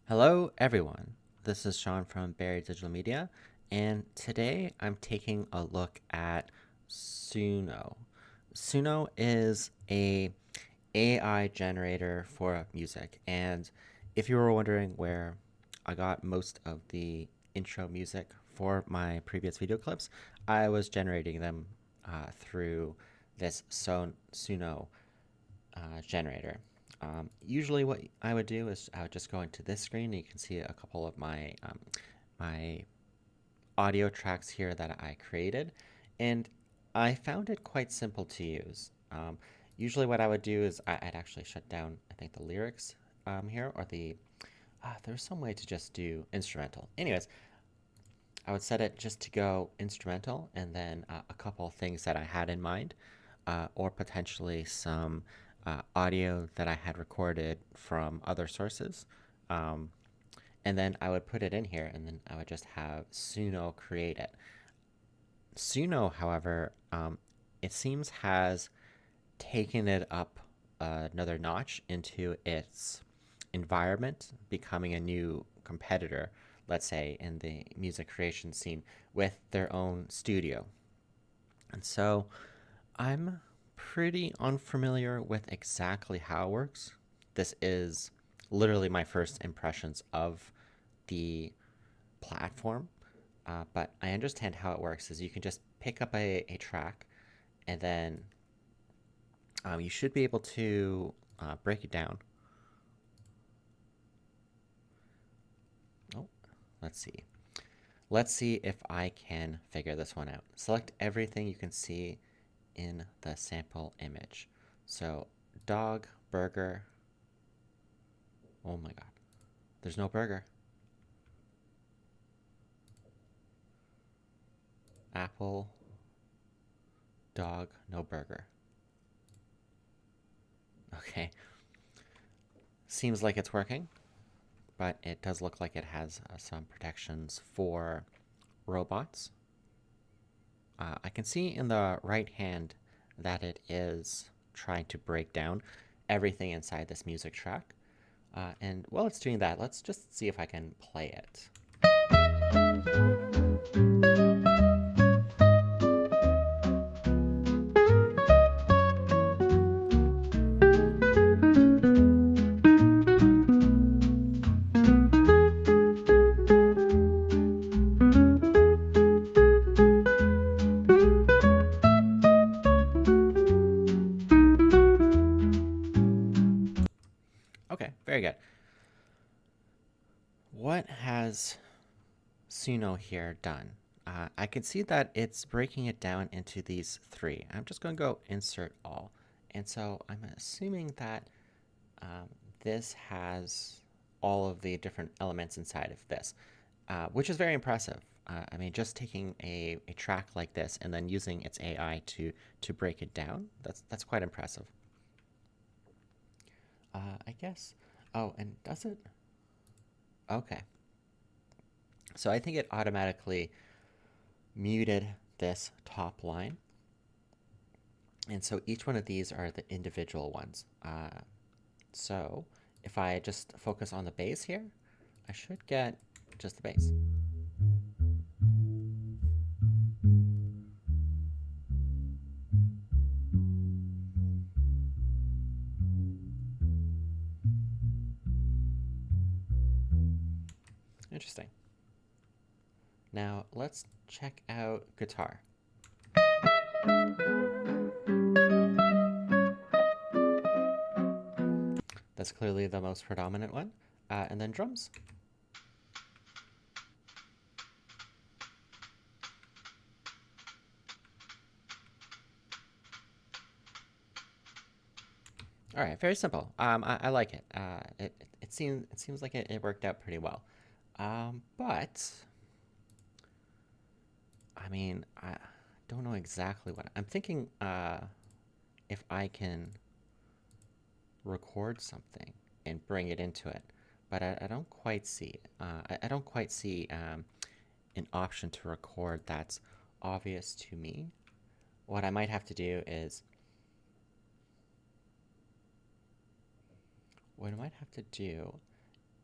Hello, everyone. This is Sean from Barry Digital Media, and today I'm taking a look at Suno. Suno is a AI generator for music, and if you were wondering where I got most of the intro music for my previous video clips, I was generating them through this Suno generator. Usually, what I would do is I would just go into this screen, and you can see a couple of my audio tracks here that I created, and I found it quite simple to use. Usually, what I would do is I'd actually shut down, I think, the lyrics here, or there's some way to just do instrumental. Anyways, I would set it just to go instrumental, and then a couple of things that I had in mind, or potentially some audio that I had recorded from other sources. Um, and then I would put it in here, and then I would just have Suno create it. Suno, however, it seems has taken it up another notch into its environment, becoming a new competitor, let's say, in the music creation scene with their own studio. And so I'm pretty unfamiliar with exactly how it works. This is literally my first impressions of the platform, but I understand how it works. Is you can just pick up a track, and then you should be able to break it down. Oh, let's see. Let's see if I can figure this one out. Select everything you can see in the sample image. So, dog, burger. Oh my god, there's no burger. Apple, dog, no burger. Okay, seems like it's working, but it does look like it has some protections for robots. I can see in the right hand that it is trying to break down everything inside this music track. And while it's doing that, let's just see if I can play it. Okay, very good. What has Suno here done? I can see that it's breaking it down into these three. I'm just going to go insert all. And so I'm assuming that um, this has all of the different elements inside of this, which is very impressive. I mean, just taking a track like this and then using its AI to break it down, that's quite impressive. I guess. Oh, and does it? Okay. So I think it automatically muted this top line. And so each one of these are the individual ones. So if I just focus on the bass here, I should get just the bass. Interesting. Now let's check out guitar. That's clearly the most predominant one. And then drums. All right, very simple. I like it. It seems like it worked out pretty well. But I mean, I don't know exactly what I'm thinking. If I can record something and bring it into it, but I don't quite see it. I don't quite see an option to record that's obvious to me. What I might have to do is, what I might have to do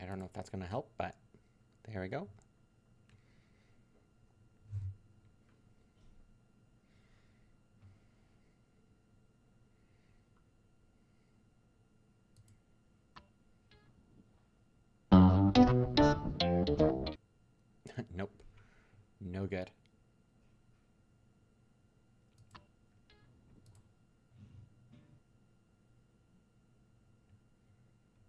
I don't know if that's going to help, but there we go. Nope. No good.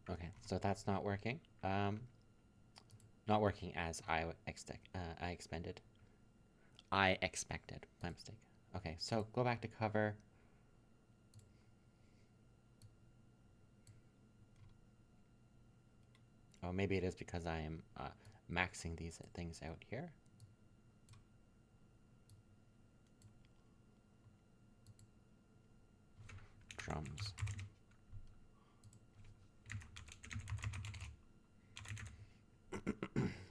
Okay, so that's not working. Not working as I expected. I expected. My mistake. Okay, so go back to cover. Oh, maybe it is because I am maxing these things out here. Drums.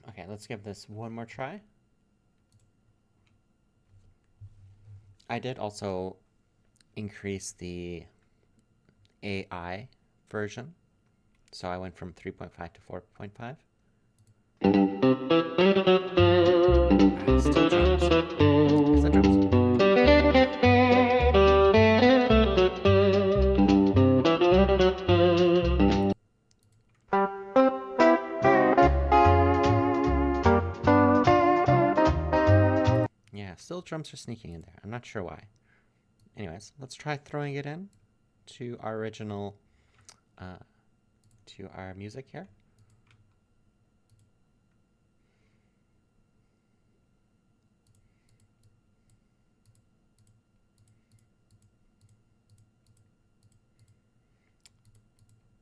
Okay, let's give this one more try. I did also increase the AI version. So I went from 3.5 to 4.5. Still drums. Is that drums? Yeah, still drums are sneaking in there. I'm not sure why. Anyways, let's try throwing it in to our original, to our music here.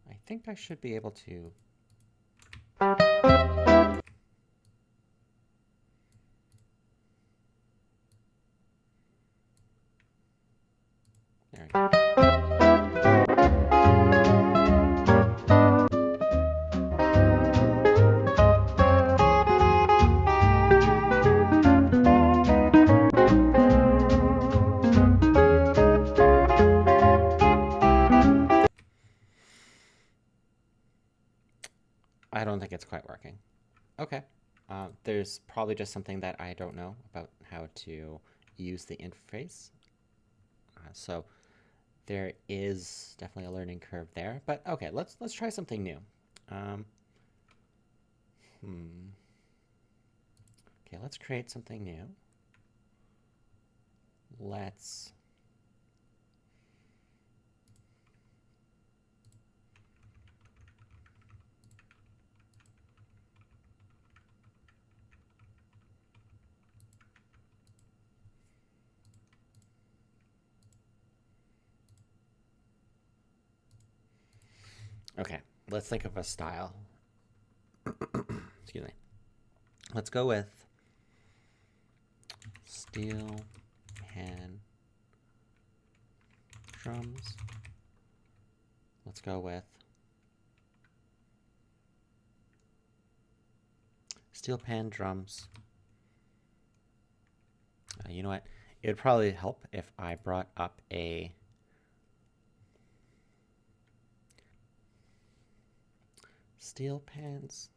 I think I should be able to. There we go. I don't think it's quite working. Okay. There's probably just something that I don't know about how to use the interface. So there is definitely a learning curve there. But okay, let's try something new. Um, Okay, let's create something new. Let's okay, let's think of a style. Excuse me. Let's go with steel pan drums. Let's go with steel pan drums. You know what? It would probably help if I brought up a steel pans.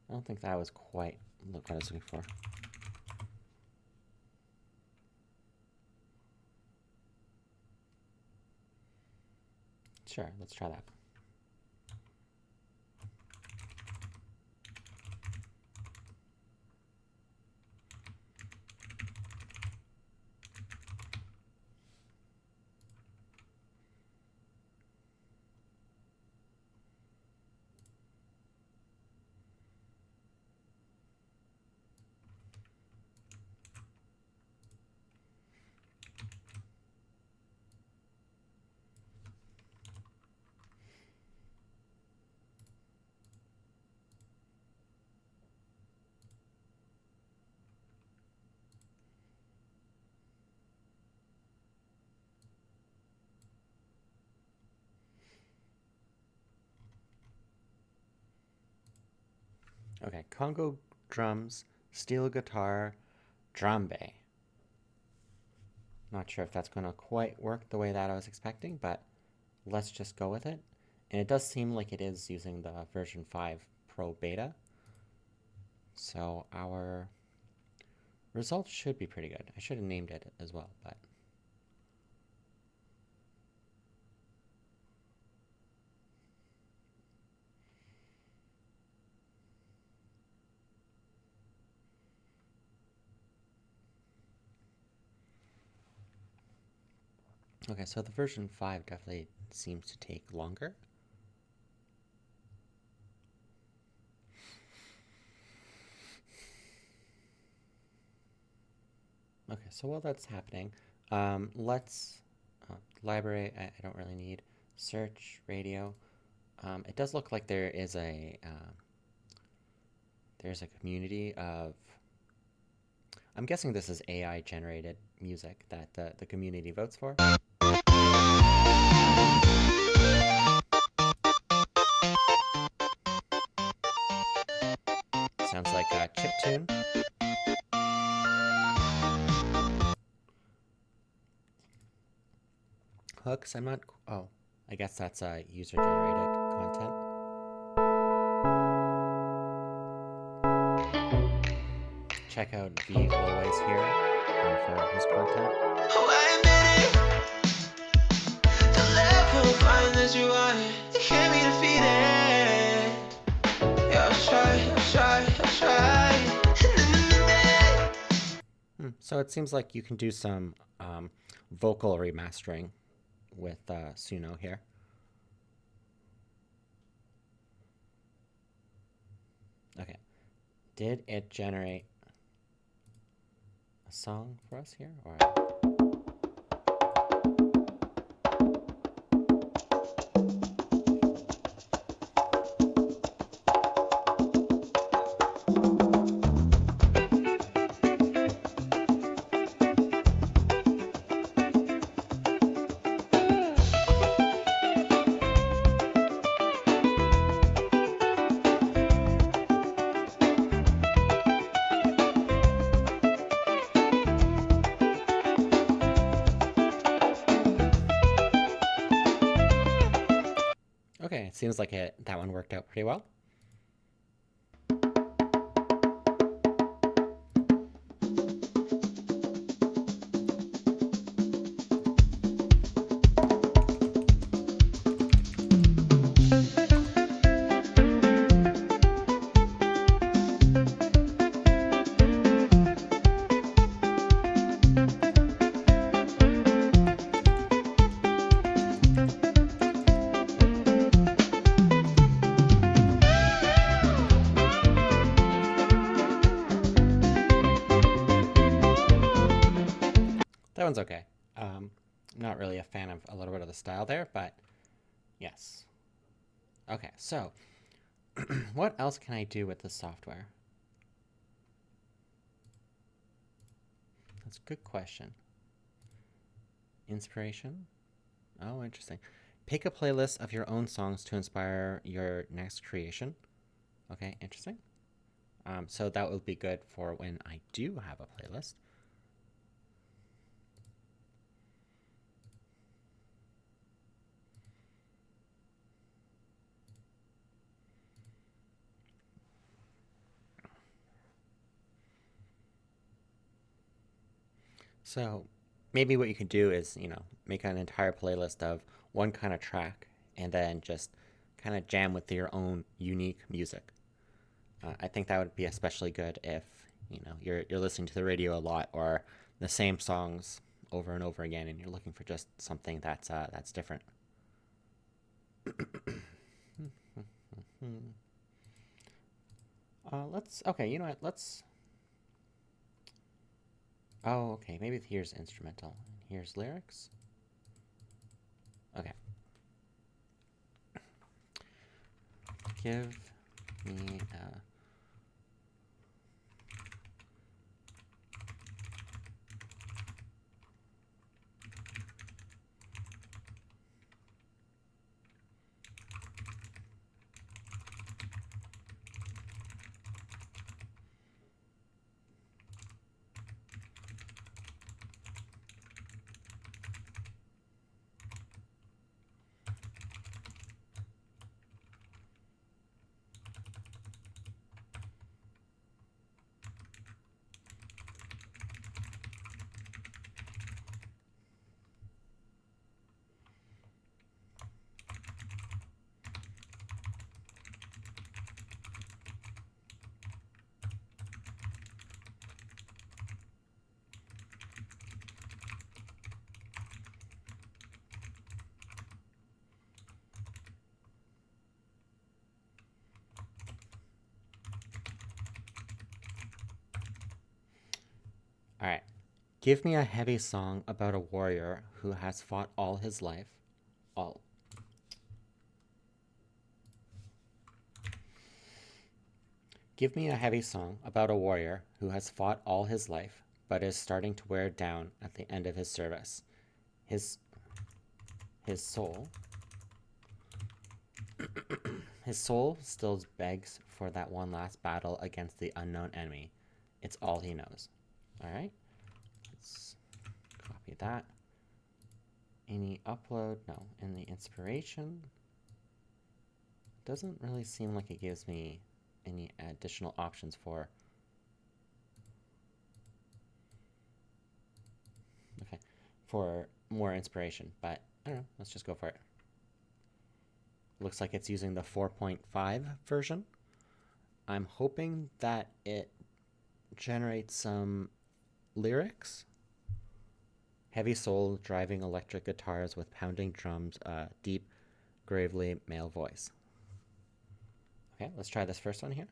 I don't think that was quite what I was looking for. Sure, let's try that. Okay, Congo drums, steel guitar, djembe. Not sure if that's going to quite work the way that I was expecting, but let's just go with it. And it does seem like it is using the version 5 Pro Beta. So our results should be pretty good. I should have named it as well, but okay, so the version 5 definitely seems to take longer. Okay, so while that's happening, let's library. I don't really need search radio. It does look like there's a community of. I'm guessing this is AI generated music that the community votes for. Sounds like a chiptune. Hooks, I'm not. Oh, I guess that's user generated content. Check out the Always here for his content. Oh, I admit it. The level find that you want it. You can't be defeated. Yeah, I'll try. So it seems like you can do some vocal remastering with Suno here. Okay. Did it generate a song for us here? Or okay, it seems like that one worked out pretty well. That one's okay. Not really a fan of a little bit of the style there, but yes. Okay, so what else can I do with this software? That's a good question. Inspiration? Oh, interesting. Pick a playlist of your own songs to inspire your next creation. Okay, interesting. So that will be good for when I do have a playlist. So maybe what you could do is, make an entire playlist of one kind of track and then just kind of jam with your own unique music. I think that would be especially good if, you're listening to the radio a lot or the same songs over and over again and you're looking for just something that's different. Let's Oh, okay. Maybe here's instrumental. Here's lyrics. Okay. Give me a... Give me a heavy song about a warrior who has fought all his life. All. Give me a heavy song about a warrior who has fought all his life, but is starting to wear down at the end of his service. His his soul his soul still begs for that one last battle against the unknown enemy. It's all he knows. All right, let's copy that. Any upload? No. In the inspiration, doesn't really seem like it gives me any additional options for. Okay, for more inspiration, but I don't know. Let's just go for it. Looks like it's using the 4.5 version. I'm hoping that it generates some lyrics. Heavy soul driving electric guitars with pounding drums, deep, gravely male voice. Okay, let's try this first one here.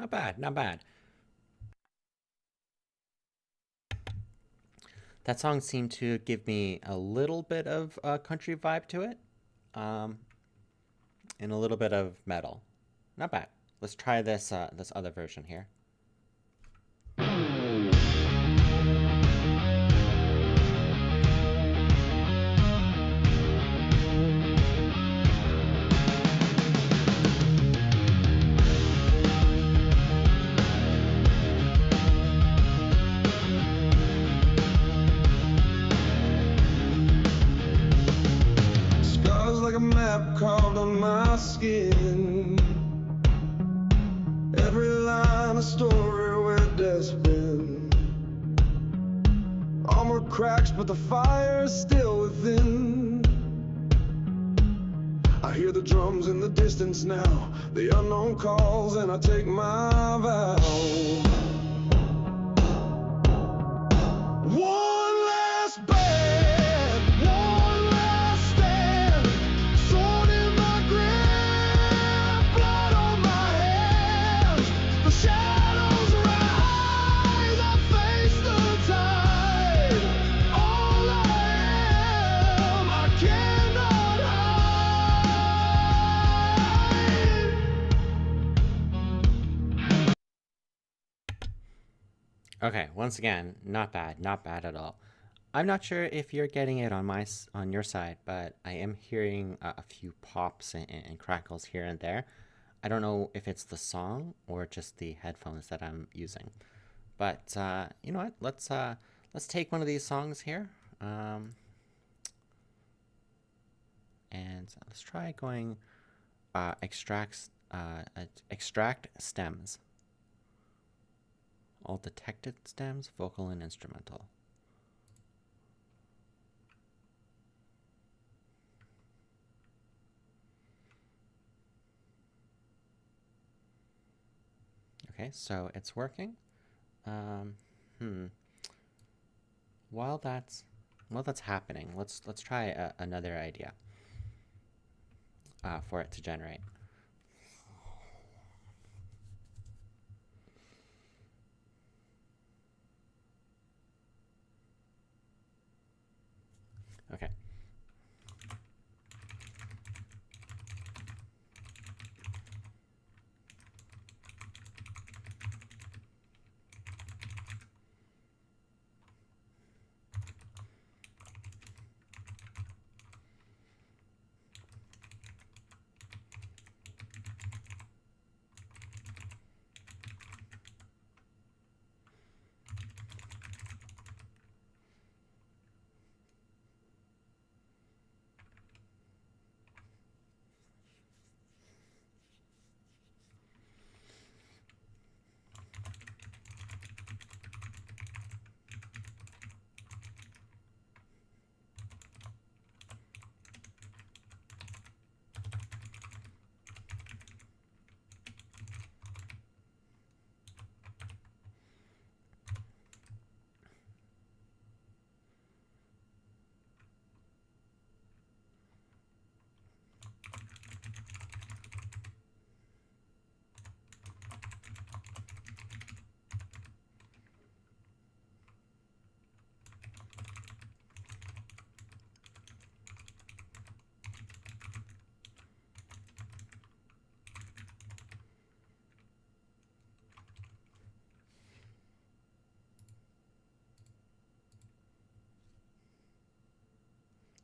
Not bad, not bad. That song seemed to give me a little bit of a country vibe to it, um, and a little bit of metal. Not bad. Let's try this this other version here. Like a map carved on my skin. Every line a story where death's been. Armor cracks, but the fire's still within. I hear the drums in the distance now. The unknown calls and I take my vow. One last band, one last stand. Sword in my grip, blood on my hands. The shadows rise, I face the tide. All I am, I cannot hide. Okay, once again, not bad, not bad at all. I'm not sure if you're getting it on your side, but I am hearing a few pops and crackles here and there. I don't know if it's the song or just the headphones that I'm using. But you know what? Let's take one of these songs here, and let's try going extract stems. All detected stems, vocal and instrumental. Okay, so it's working. Um, hmm. While that's happening, let's try another idea for it to generate. Okay.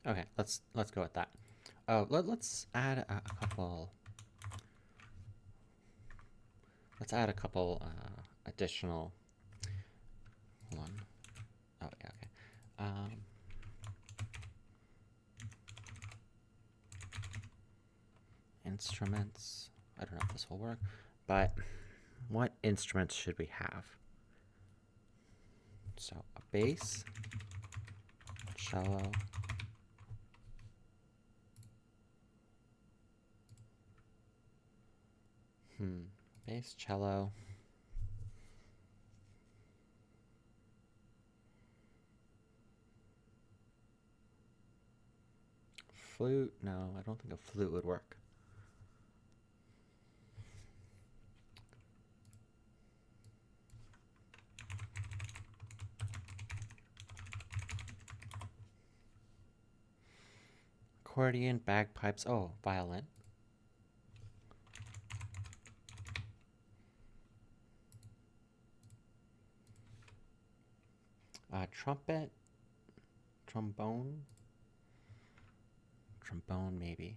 Okay, let's go with that. Oh, let's add a couple. Let's add a couple additional. Hold on. Oh yeah, okay. Instruments. I don't know if this will work, but what instruments should we have? So a bass, cello, bass, cello, flute. No, I don't think a flute would work. Accordion, bagpipes. Oh, violin. Trumpet, trombone, trombone maybe.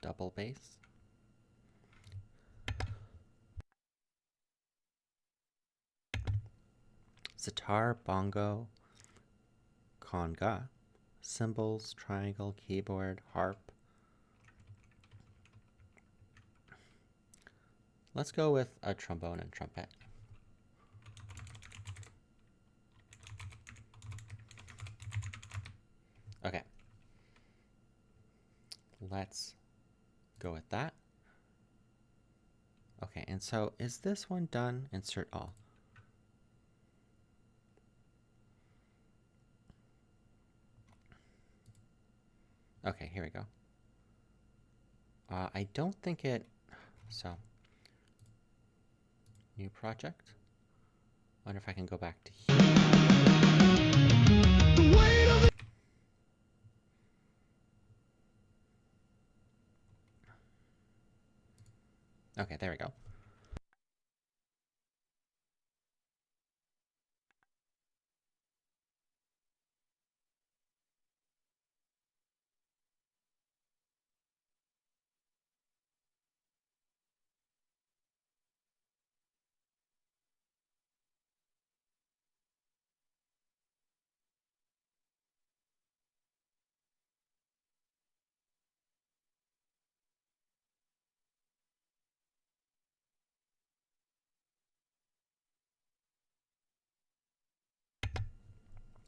Double bass. Sitar, bongo, conga, cymbals, triangle, keyboard, harp. Let's go with a trombone and trumpet. Okay. Let's go with that. Okay, and so is this one done? Insert all. Okay, here we go. I don't think it, so, new project. Wonder if I can go back to here. Okay, there we go.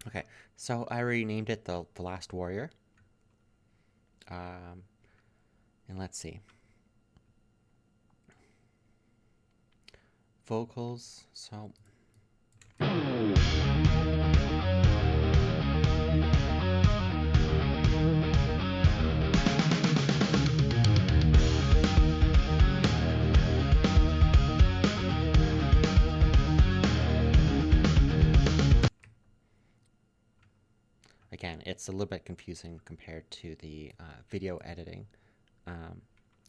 Okay, so I renamed it the Last Warrior. And let's see. Vocals, so. it's a little bit confusing compared to the video editing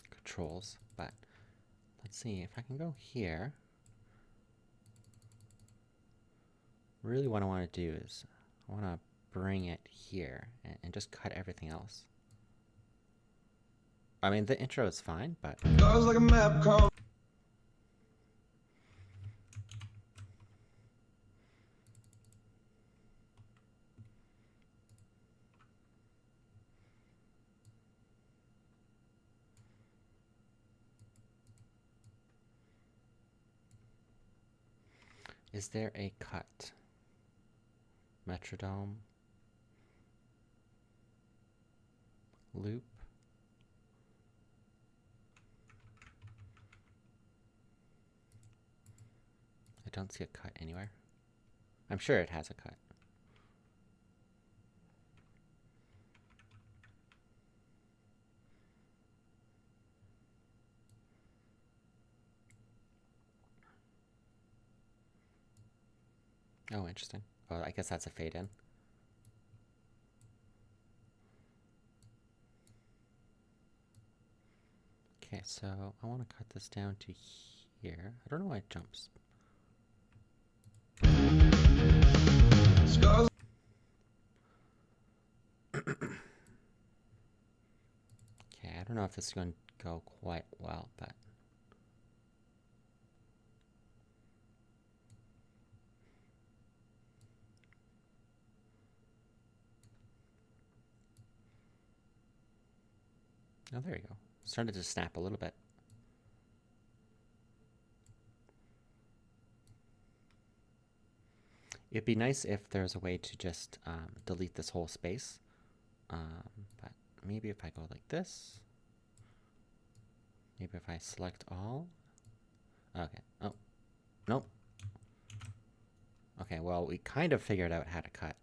controls. But let's see if I can go here. Really what I want to do is I want to bring it here and just cut everything else. I mean, the intro is fine, but like a map called. is there a cut? Metrodome? Loop? I don't see a cut anywhere. I'm sure it has a cut. Oh, interesting. Oh, I guess that's a fade in. Okay, so I want to cut this down to here. I don't know why it jumps. Scars. Okay, I don't know if this is going to go quite well, but oh, there you go. Started to snap a little bit. It'd be nice if there's a way to just delete this whole space. But maybe if I go like this, maybe if I select all. Okay. Oh, nope. Okay, well, we kind of figured out how to cut.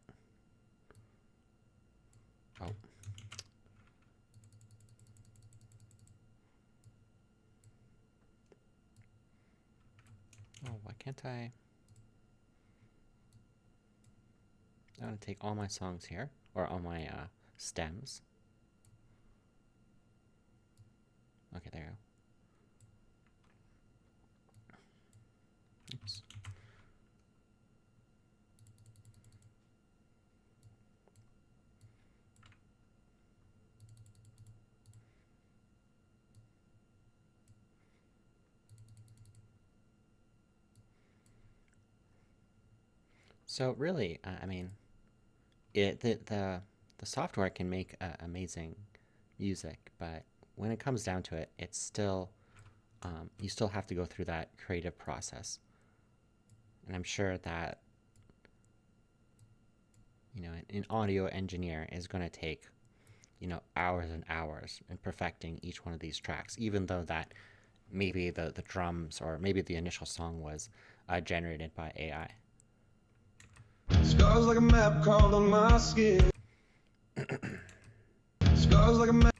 Oh. Oh, why can't I? I'm going to take all my songs here, or all my stems. Okay, there you go. Oops. So really, I mean, the software can make amazing music, but when it comes down to it, it's still you still have to go through that creative process. And I'm sure that an audio engineer is going to take hours and hours in perfecting each one of these tracks, even though that maybe the drums or maybe the initial song was generated by AI. Scars like a map carved on my skin. Scars like a map.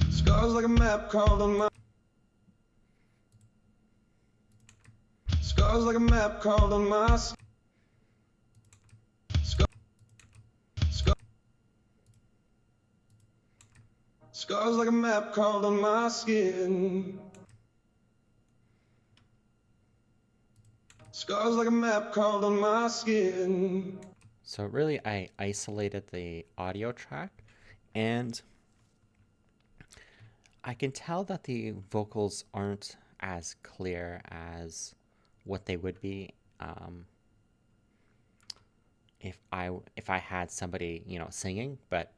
Scars like a map carved on my. Scars like a map carved on my skin. Scars like a map carved on my skin. Scars like a map carved on my skin. So really, I isolated the audio track, and I can tell that the vocals aren't as clear as what they would be if I had somebody singing, but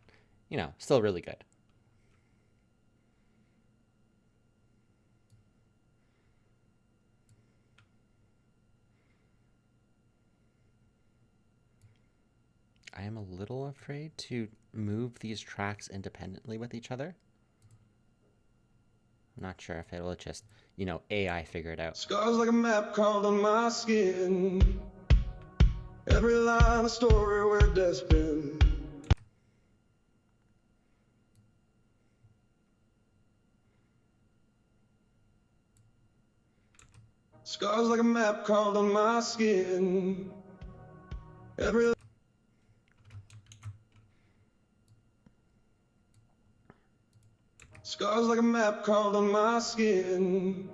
still really good. I am a little afraid to move these tracks independently with each other. I'm not sure if it'll just, AI figure it out. Scars like a map carved on my skin. Every line a story where death's been. Scars like a map carved on my skin. Every Scars like a map carved on my skin.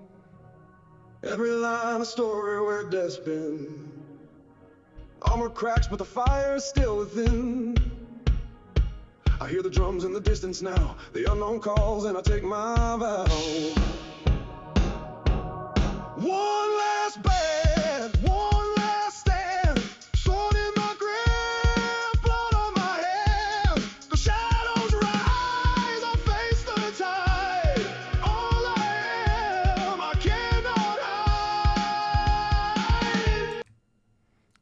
Every line a story where death's been. Armor cracks, but the fire's still within. I hear the drums in the distance now, the unknown calls, and I take my vow. One last band, one last stand. Sword in my grip, blood on my hands. The shadows rise, I face the tide. All I am, I cannot hide.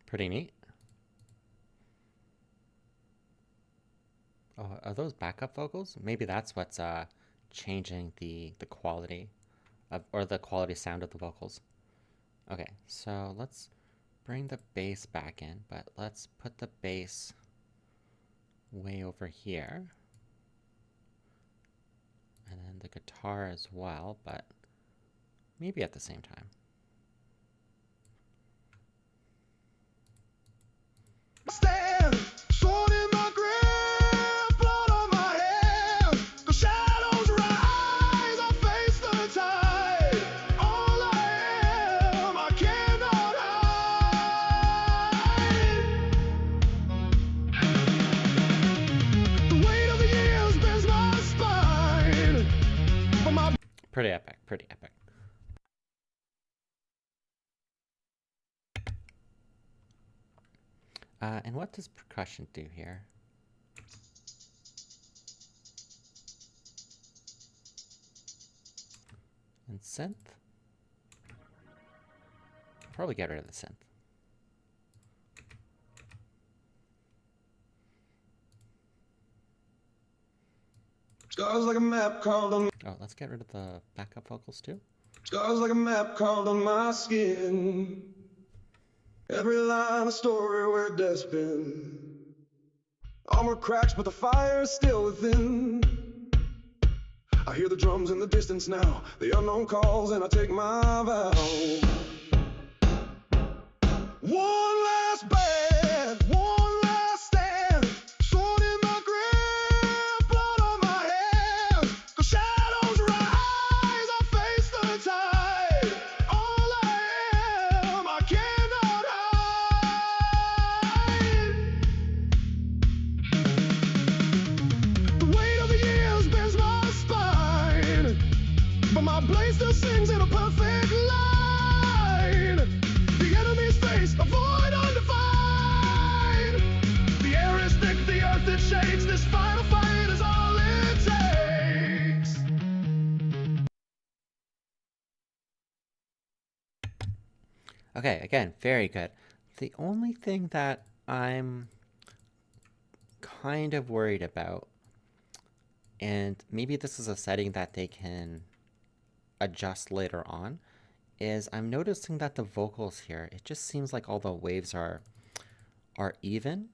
Pretty neat. Oh, are those backup vocals? Maybe that's what's changing the quality of, or the quality sound of the vocals. Okay, so let's bring the bass back in, but let's put the bass way over here. And then the guitar as well, but maybe at the same time. Stand, sword in my grip, blood on my hands. The shadows rise, I face the tide. All I am, I cannot hide. The weight of the years bends my spine. But my Pretty epic, pretty epic. And what does percussion do here? And synth? Probably get rid of the synth. Scars like a map carved on. Oh, let's get rid of the backup vocals too. Scars like a map carved on my skin. Every line a story where death's been. Armor cracks, but the fire's still within. I hear the drums in the distance now, the unknown calls, and I take my vow. One last band, one last stand. Sword in my grip, blood on my hands. The shadows rise, I face the tide. All I am, I cannot hide. The weight of the years bends my spine, but my blade still sings in a perfect line. The enemy's face, a void undefined. The air is thick, the earth it shakes. This final fight is all it takes. Okay, again, very good. The only thing that I'm kind of worried about, and maybe this is a setting that they can adjust later on, is I'm noticing that the vocals here, it just seems like all the waves are even.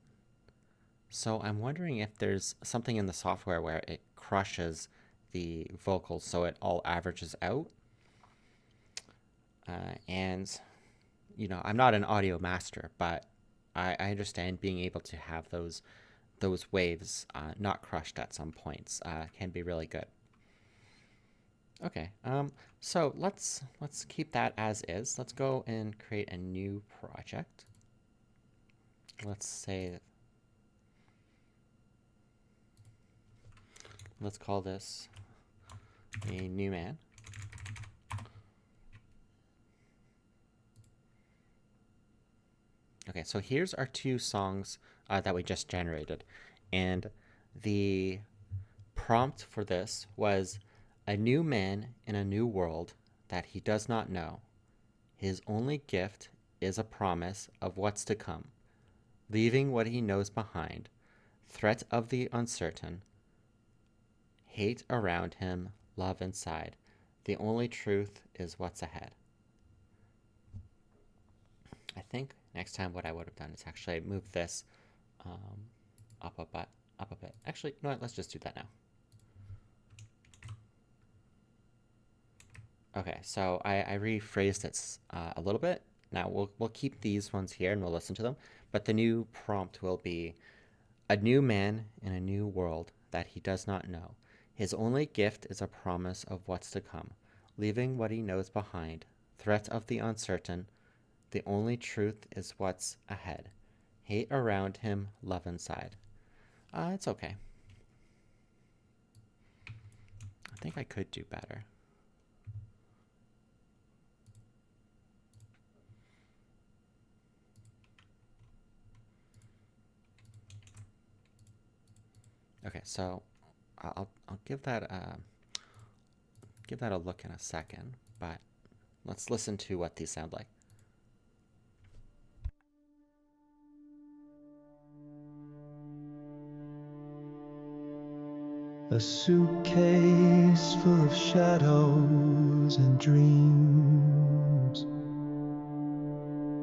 So I'm wondering if there's something in the software where it crushes the vocals so it all averages out. And, you know, I'm not an audio master, but I understand being able to have those waves not crushed at some points can be really good. Okay, so let's keep that as is. Let's go and create a new project. Let's say, let's call this a new man. Okay, so here's our two songs that we just generated. And the prompt for this was a new man in a new world that he does not know. His only gift is a promise of what's to come, leaving what he knows behind, threat of the uncertain, hate around him, love inside. The only truth is what's ahead. I think next time what I would have done is actually move this up a bit. Actually, you know what? Let's just do that now. Okay, so I rephrased it a little bit. Now we'll keep these ones here and we'll listen to them. But the new prompt will be a new man in a new world that he does not know. His only gift is a promise of what's to come, leaving what he knows behind. Threat of the uncertain. The only truth is what's ahead. Hate around him, love inside. It's okay. I think I could do better. Okay, so I'll give that a look in a second, but let's listen to what these sound like. A suitcase full of shadows and dreams.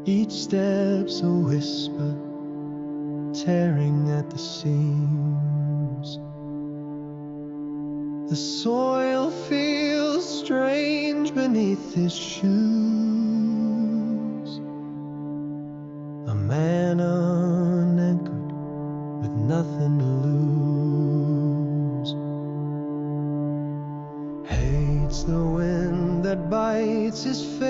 Each step's a whisper, tearing at the seams. The soil feels strange beneath his shoes. A man unanchored with nothing to lose. Hates the wind that bites his face.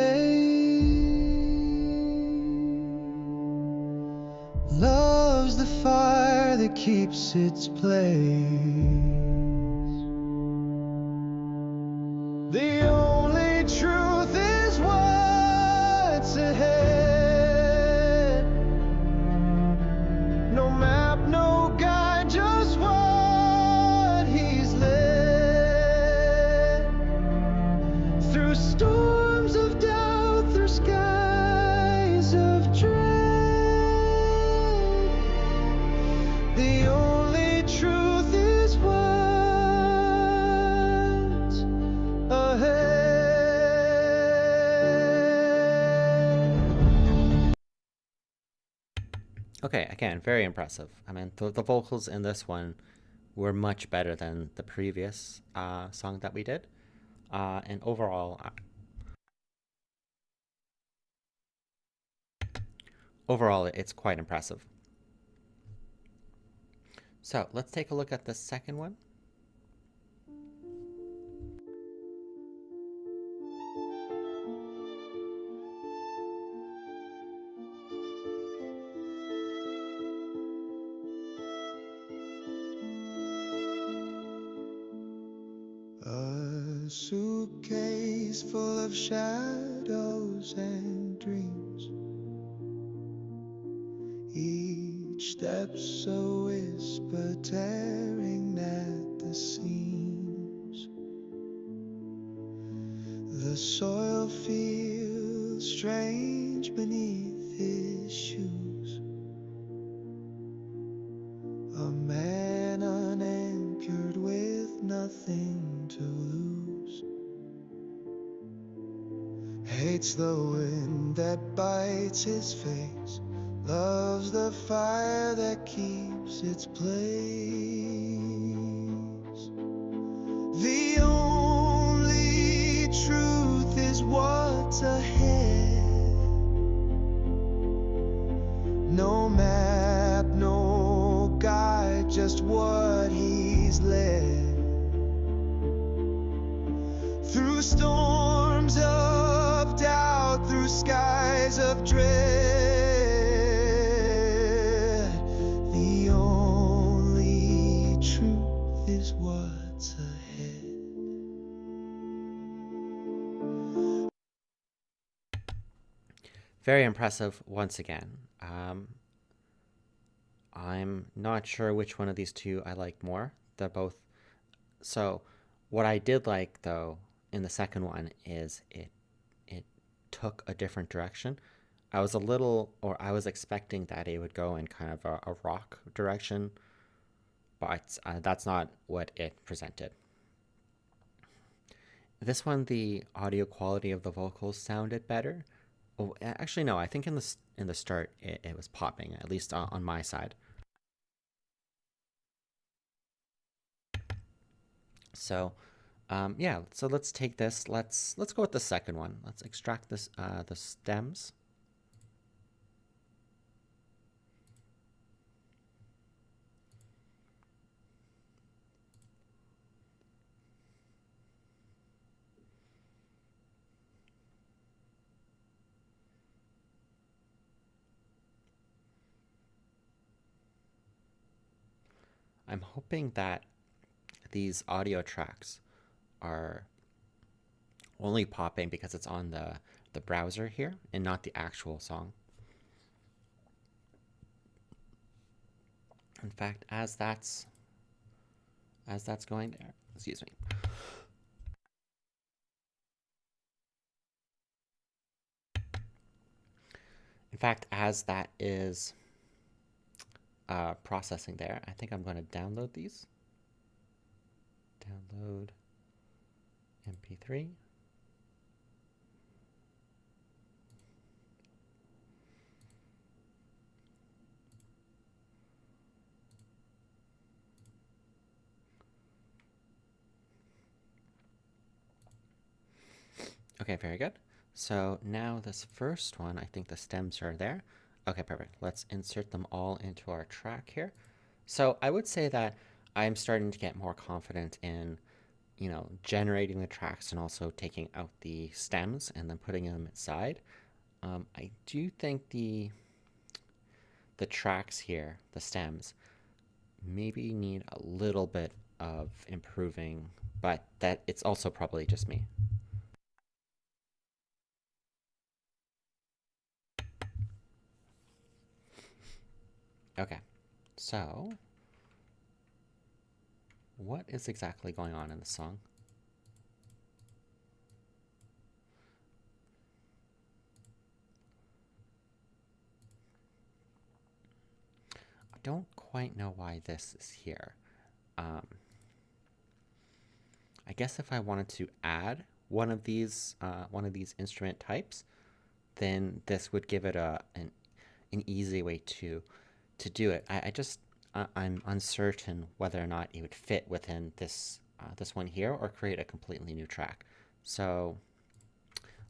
Loves the fire that keeps its place. The only truth is what's ahead. No map, no guide, just what he's led. Through storms of doubt, through skies of dread. The only truth is what's ahead. Okay, again, very impressive. I mean, the vocals in this one were much better than the previous song that we did. And overall, it's quite impressive. So let's take a look at the second one. A suitcase full of shadows and dreams. Each step's a whisper tearing at the seams. The soil feels strange beneath his shoes. A man unanchored with nothing to lose. Hates the wind that bites his face. Loves the fire that keeps its place. The only truth is what's ahead. No map, no guide, just what he's led. Through storms of doubt, through skies of dread. The only truth is what's ahead. Very impressive once again. I'm not sure which one of these two I like more. They're both. So, what I did like though in the second one is it took a different direction. I was expecting that it would go in kind of a rock direction, but that's not what it presented. This one, the audio quality of the vocals sounded better. Oh, actually, no. I think in the start it was popping, at least on my side. So Yeah, so let's take this. Let's go with the second one. Let's extract this the stems. I'm hoping that these audio tracks are only popping because it's on the browser here and not the actual song. In fact, as that's going there, excuse me. In fact, as that is processing there, I think I'm going to download these. Download MP3. Okay, very good. So now this first one, I think the stems are there. Okay, perfect. Let's insert them all into our track here. So I would say that I'm starting to get more confident in, generating the tracks and also taking out the stems and then putting them inside. I do think the tracks here, the stems, maybe need a little bit of improving, but that it's also probably just me. Okay, so what is exactly going on in the song? I don't quite know why this is here. Um, I guess if I wanted to add one of these instrument types, then this would give it an easy way to do it. I'm uncertain whether or not it would fit within this one here or create a completely new track. So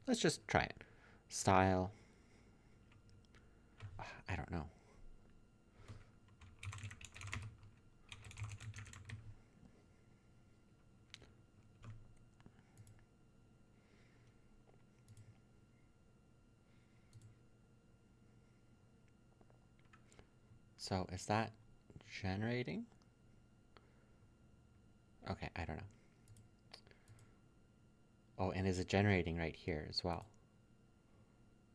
let's just try it. Style. I don't know. So is that generating? Okay, I don't know. Oh, and is it generating right here as well?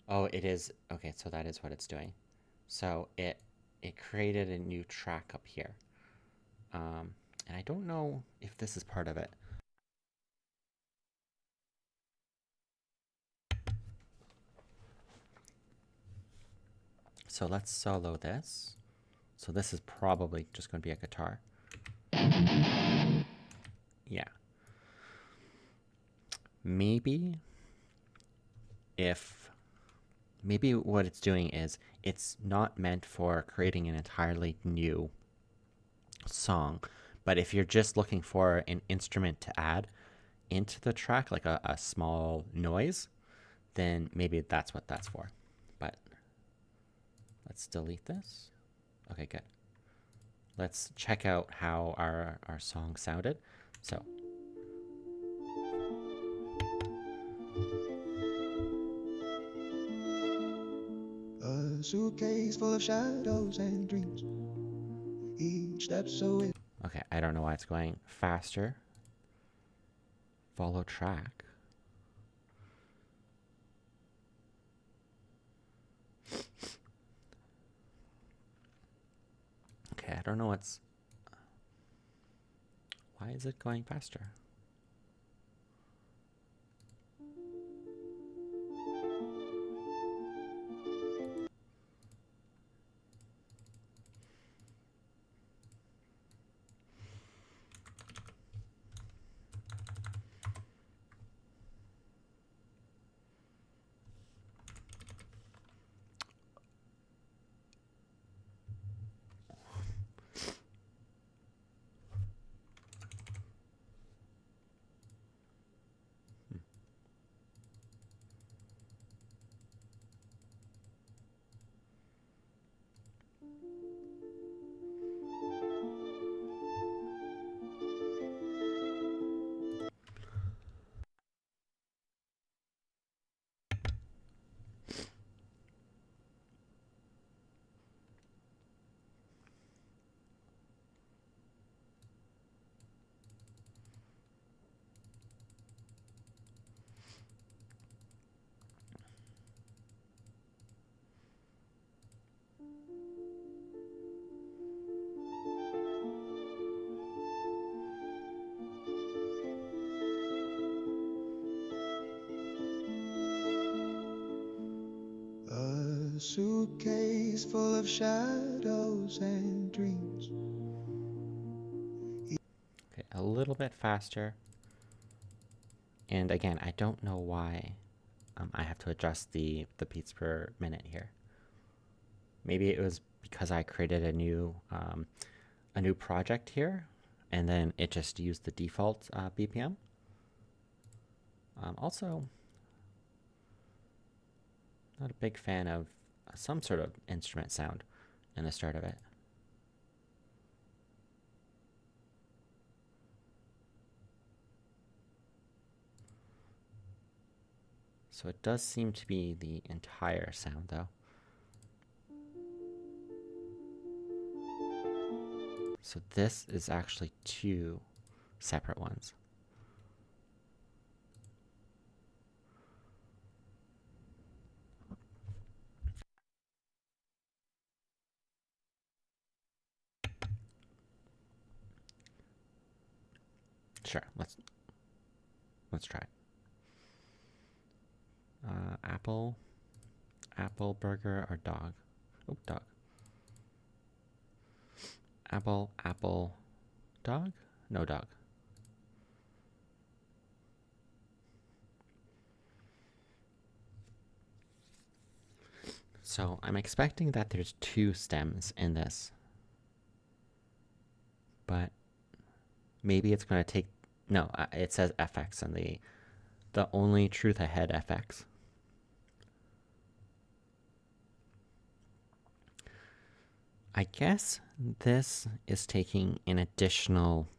Oh, it is. Okay, so that is what it's doing. So it created a new track up here. And I don't know if this is part of it. So let's solo this. So this is probably just going to be a guitar. Yeah. Maybe if maybe what it's doing is it's not meant for creating an entirely new song, but if you're just looking for an instrument to add into the track, like a small noise, then maybe that's what that's for. But let's delete this. Okay, good. Let's check out how our song sounded. So, A suitcase full of shadows and dreams. Each step so. okay, I don't know why it's going faster. Follow track. Okay, I don't know what's. Why is it going faster? suitcase full of shadows and dreams. Okay, a little bit faster. And again, I don't know why I have to adjust the beats per minute here. Maybe it was because I created a new project here, and then it just used the default BPM. Also, not a big fan of some sort of instrument sound in the start of it. So it does seem to be the entire sound though. So this is actually two separate ones. Sure, let's try it. Apple, apple, burger, or dog? Oh, dog. Apple, apple, dog? No dog. So I'm expecting that there's two stems in this, but maybe it's going to take. No, it says FX, and the only truth ahead FX. I guess this is taking an additional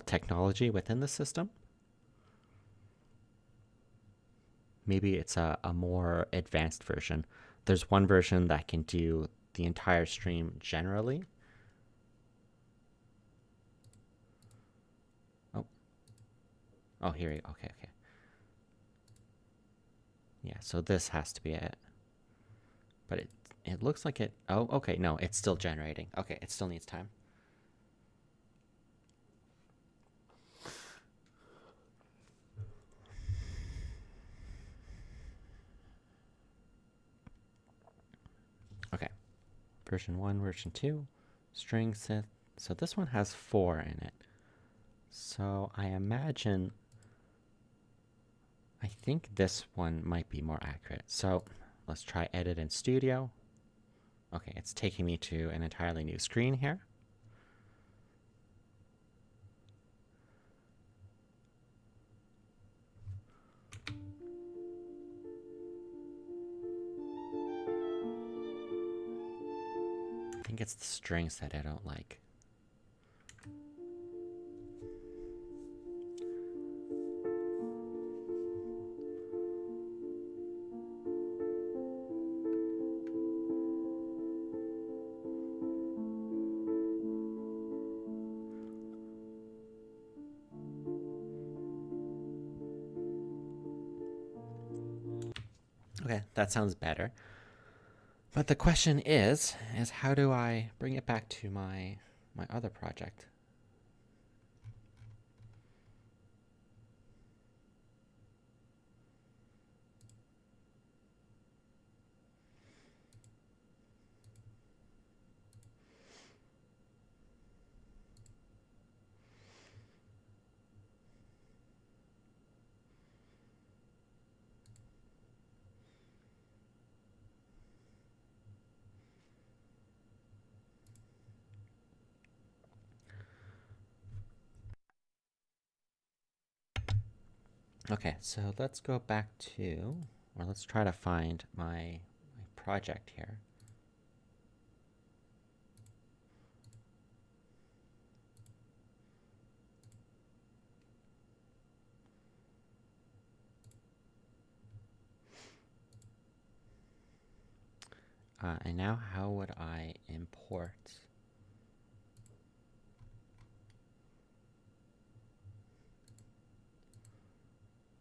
technology within the system. Maybe it's a more advanced version. There's one version that can do the entire stream generally. Oh, here you go. Okay. Yeah, so this has to be it. But it looks like it. Oh, okay. No, it's still generating. Okay, it still needs time. Okay. Version 1, version 2, string synth. So this one has 4 in it. So I think this one might be more accurate. So let's try edit in studio. Okay, it's taking me to an entirely new screen here. I think it's the strings that I don't like. Okay, that sounds better. But the question is how do I bring it back to my other project? Okay, so let's go back to, or let's try to find my project here. And now how would I import?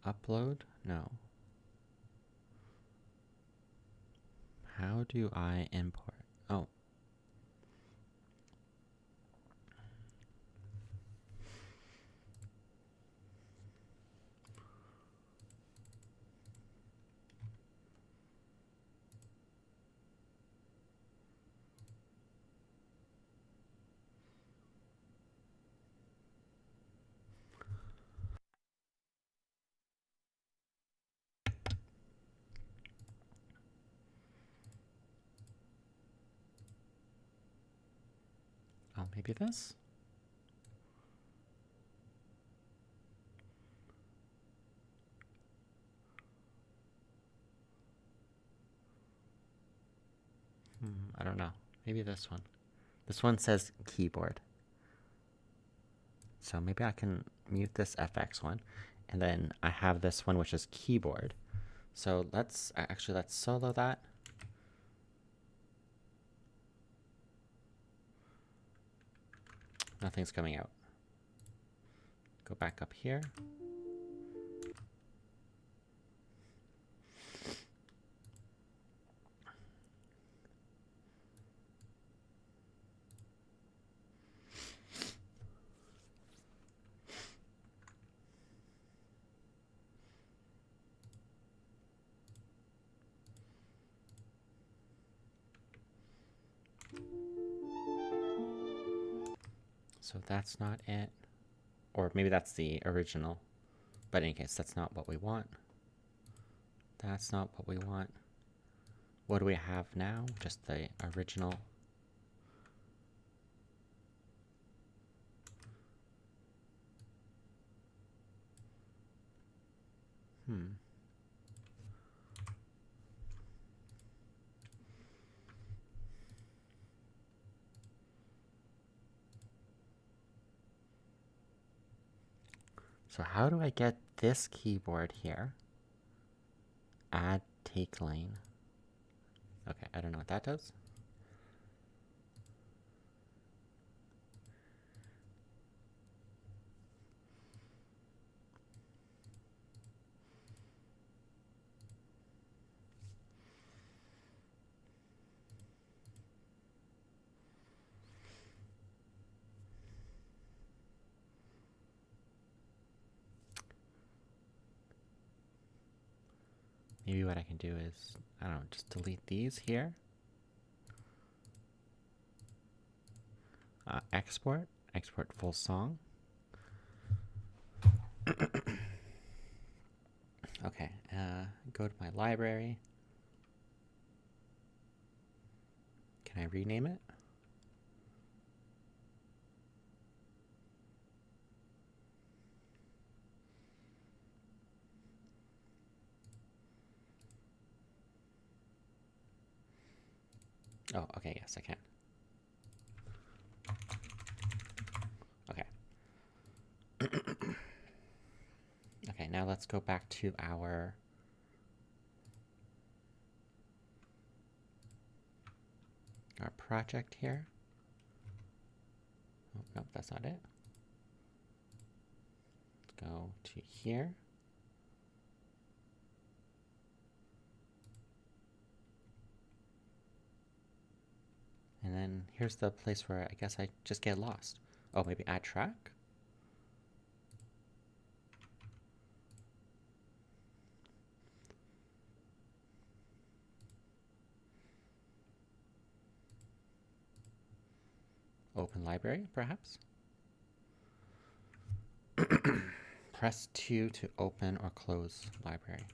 Upload? No. How do I import? Oh. Oh, maybe this? I don't know. Maybe this one. This one says keyboard. So maybe I can mute this FX one. And then I have this one, which is keyboard. So let's solo that. Nothing's coming out. Go back up here. So that's not it. Or maybe that's the original. But in any case, that's not what we want. That's not what we want. What do we have now? Just the original. So how do I get this keyboard here? Add take lane. Okay, I don't know what that does. Maybe what I can do is, I don't know, just delete these here. Export full song. Okay, go to my library. Can I rename it? Oh, okay, yes, I can. Okay. Okay, now let's go back to our project here. Oh, nope, that's not it. Let's go to here. And then here's the place where I guess I just get lost. Oh, maybe add track? Open library, perhaps? Press 2 to open or close library.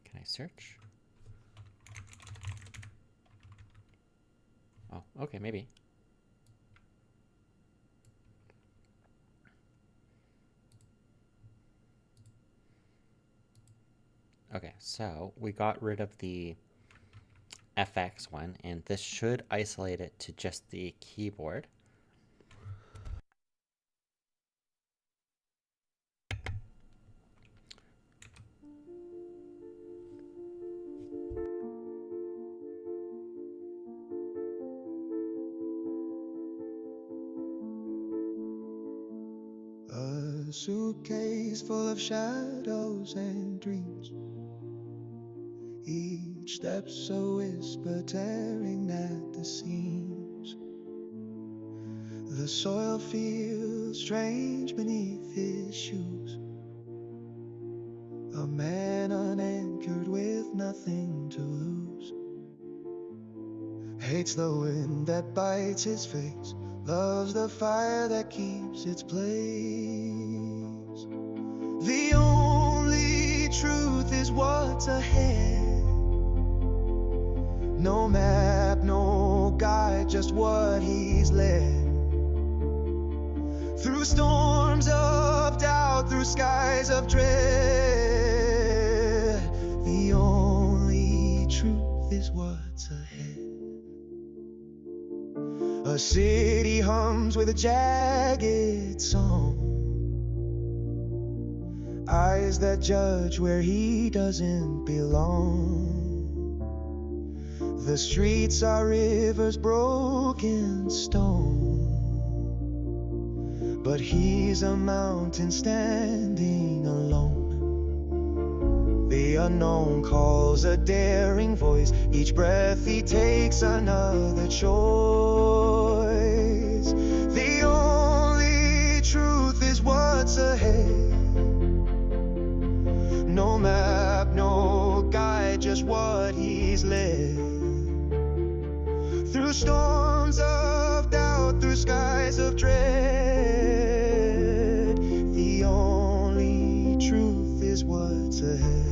Can I search? Oh, okay, maybe. Okay, so we got rid of the FX one, and this should isolate it to just the keyboard. A suitcase full of shadows and dreams. Each step's a whisper tearing at the seams. The soil feels strange beneath his shoes. A man unanchored with nothing to lose. Hates the wind that bites his face. Loves the fire that keeps its place. The only truth is what's ahead. No map, no guide, just what he's led. Through storms of doubt, through skies of dread, the only truth is what's ahead. A city hums with a jagged song, eyes that judge where he doesn't belong. The streets are rivers, broken stone, but he's a mountain standing alone. The unknown calls a daring voice, each breath he takes another choice. The only truth is what's ahead. No map, no guide, just what he's led. Through storms of doubt, through skies of dread, the only truth is what's ahead.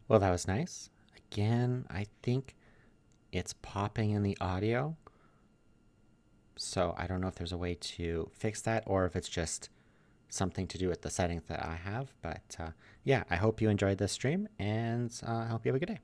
Well, that was nice. Again, I think it's popping in the audio. So I don't know if there's a way to fix that or if it's just something to do with the settings that I have. But yeah, I hope you enjoyed this stream and I hope you have a good day.